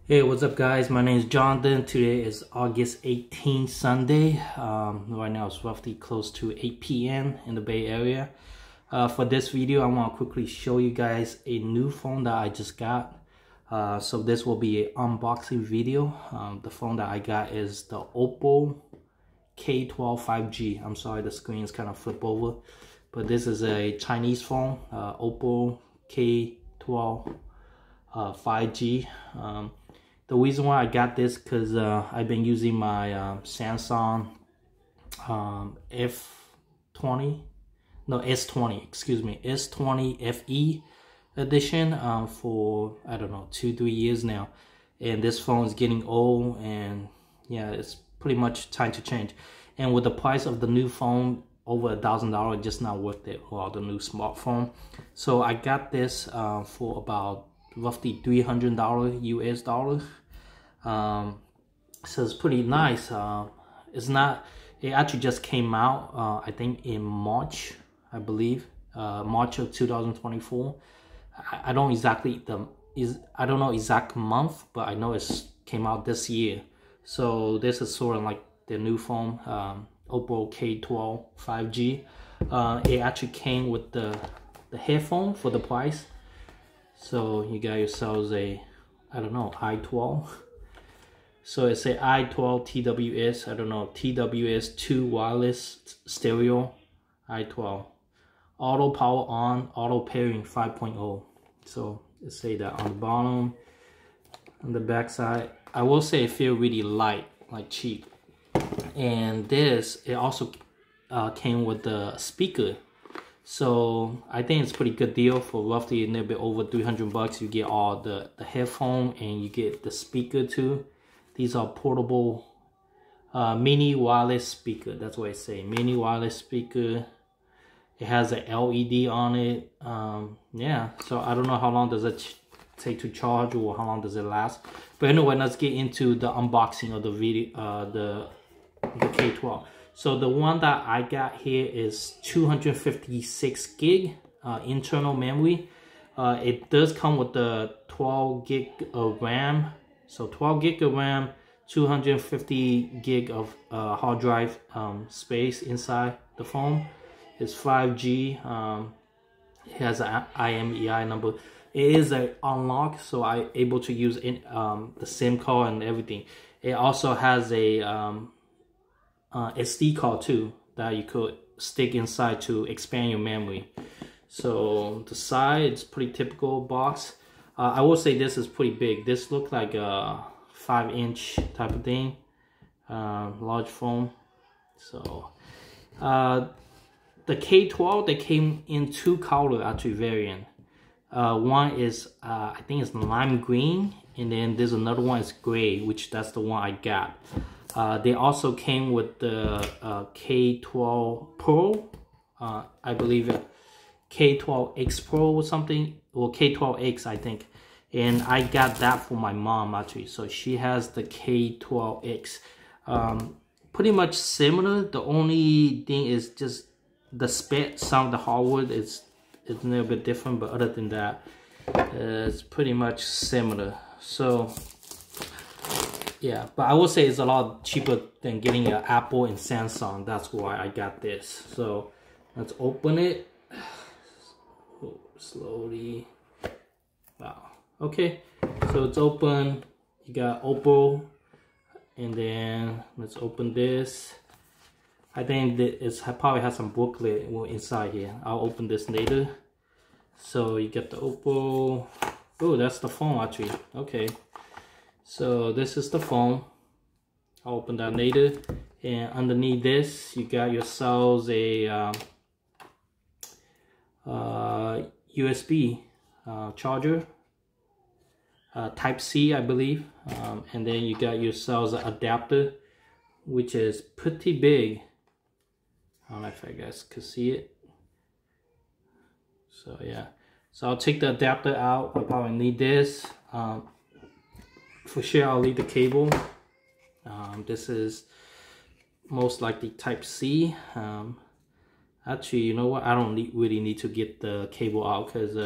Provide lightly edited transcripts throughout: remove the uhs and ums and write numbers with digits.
Hey, what's up guys? My name is Jonathan. Today is August 18th, Sunday. Right now it's roughly close to 8 p.m. in the Bay Area. For this video, I want to quickly show you guys a new phone that I just got. So this will be an unboxing video. The phone that I got is the Oppo K12 5G. I'm sorry, the screen is kind of flip over. But this is a Chinese phone, Oppo K12 5G. The reason why I got this because I've been using my Samsung S20, excuse me, S20 FE edition for, I don't know, 2-3 years now. And this phone is getting old, and yeah, it's pretty much time to change. And with the price of the new phone, over $1,000, just not worth it for the new smartphone. So I got this for about roughly $300 US dollars. So it's pretty nice. It actually just came out I think in March, I believe, March of 2024. I don't know exact month, but I know it came out this year. So this is sort of like the new phone, Oppo K12 5G. It actually came with the headphone for the price. So you got yourselves a, I don't know, i12. So it's a i12 TWS, I don't know, TWS 2 wireless stereo i12. Auto power on, auto pairing 5.0. So let's say that on the bottom, on the back side. I will say it feels really light, like cheap. And this, it also came with the speaker. So I think it's a pretty good deal for roughly a little bit over 300 bucks. You get all the headphone and you get the speaker too. These are portable mini wireless speaker. That's what I say, mini wireless speaker. It has an LED on it. Yeah, so I don't know how long does it take to charge or how long does it last. But anyway, let's get into the unboxing of the video, the K12. So the one that I got here is 256 gig internal memory. It does come with the 12 gig of RAM. So 12 gig of RAM, 250 gig of hard drive space inside the phone. It's 5G. It has an IMEI number. It is an unlock, so I'm able to use the SIM card and everything. It also has a SD card too that you could stick inside to expand your memory. So the side is pretty typical box. I will say this is pretty big. This looks like a 5-inch type of thing, large phone. So the K12, they came in 2 color actually variant. One is I think it's lime green, and then there's another one is gray, which that's the one I got. They also came with the K12 Pro, I believe K12X Pro or something, or K12X I think. And I got that for my mom actually, so she has the K12X. Pretty much similar. The only thing is just the spec, some of the hardware is a little bit different, but other than that, it's pretty much similar. So yeah, but I will say it's a lot cheaper than getting an Apple and Samsung. That's why I got this. So let's open it. Oh, slowly. Wow. Okay, so it's open. You got Oppo, and then let's open this. I think that it's probably has some booklet inside here. I'll open this later. So you get the Oppo. Oh, that's the phone actually. Okay. So this is the phone. I'll open that later. And underneath this, you got yourselves a USB charger, Type C, I believe. And then you got yourselves an adapter, which is pretty big. I don't know if you guys can see it. So yeah. So I'll take the adapter out. I'll probably need this. For sure, I'll leave the cable. This is most likely Type C. Actually, you know what? I don't really need to get the cable out because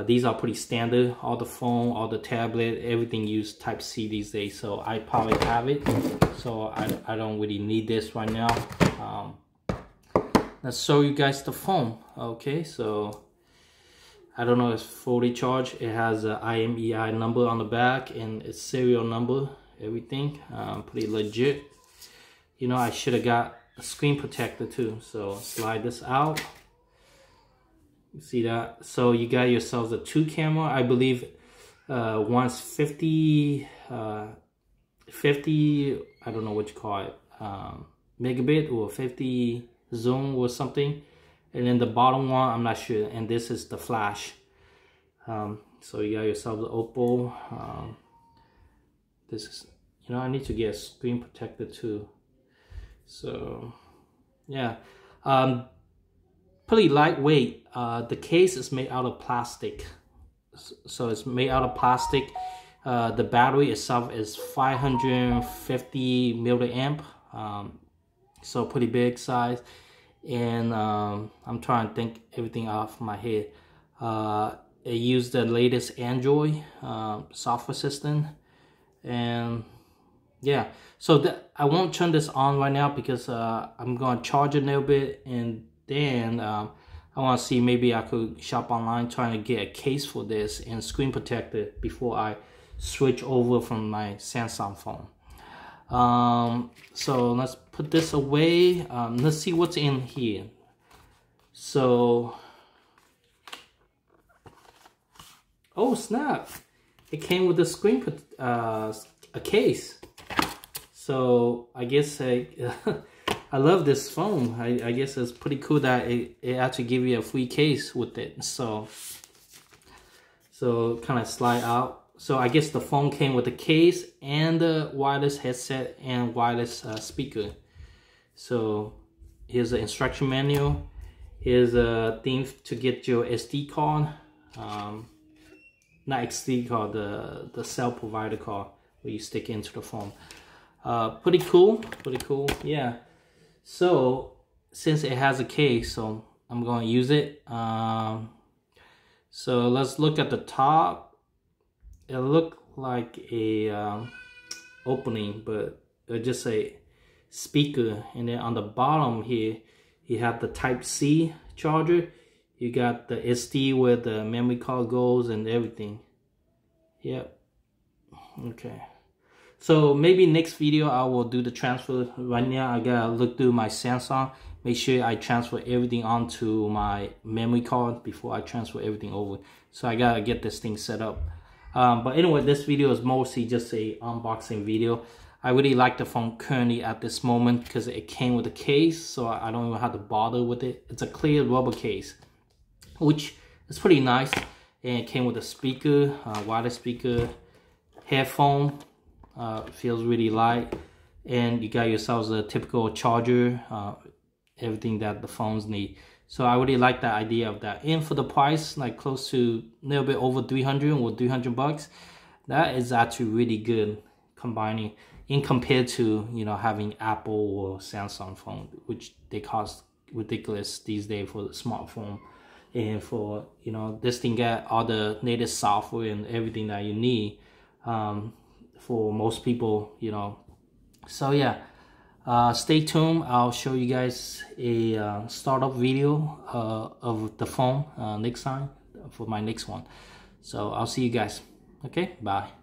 These are pretty standard. All the phone, all the tablet, everything use Type-C these days. So I probably have it. So I don't really need this right now. Let's show you guys the phone. Okay, so I don't know if it's fully charged. It has a IMEI number on the back and its serial number, everything. Pretty legit. You know, I should have got a screen protector too. So slide this out. You see that? So you got yourselves a 2 camera. I believe one's 50, I don't know what you call it, megabit or 50 zoom or something. And then the bottom one, I'm not sure. And this is the flash. So you got yourself the Oppo. This is, you know, I need to get a screen protector too. So yeah, pretty lightweight. The case is made out of plastic. So it's made out of plastic. The battery itself is 550 milliamp. So pretty big size. And I'm trying to think everything off my head. It used the latest Android software system. And yeah, so I won't turn this on right now because I'm gonna charge it a little bit, and then I want to see maybe I could shop online trying to get a case for this and screen protector before I switch over from my Samsung phone. So let's put this away. Let's see what's in here. So, oh snap! It came with a screen a case. So I guess I love this phone. I guess it's pretty cool that it actually give you a free case with it. So kind of slide out. So I guess the phone came with the case and the wireless headset and wireless speaker. So here's the instruction manual. Here's a thing to get your SD card. Not SD card, the cell provider card where you stick into the phone. Pretty cool, yeah. So since it has a case, so I'm going to use it. So let's look at the top. It looked like a opening, but it just a speaker. And then on the bottom here, you have the Type-C charger. You got the SD where the memory card goes and everything. Yep. Okay. So maybe next video I will do the transfer. Right now I gotta look through my Samsung, make sure I transfer everything onto my memory card before I transfer everything over. So I gotta get this thing set up. But anyway, this video is mostly just a unboxing video. I really like the phone currently at this moment because it came with a case, so I don't even have to bother with it. It's a clear rubber case, which is pretty nice. And it came with a speaker, wireless speaker, headphone. Feels really light, and you got yourselves a typical charger, everything that the phones need. So I really like the idea of that. And for the price, like close to a little bit over 300 or 300 bucks, that is actually really good combining in compared to, you know, having Apple or Samsung phone, which they cost ridiculous these days for the smartphone. And for, you know, this thing got all the latest software and everything that you need. For most people, you know. So yeah, stay tuned. I'll show you guys a startup video of the phone next time for my next one. So I'll see you guys. Okay, bye.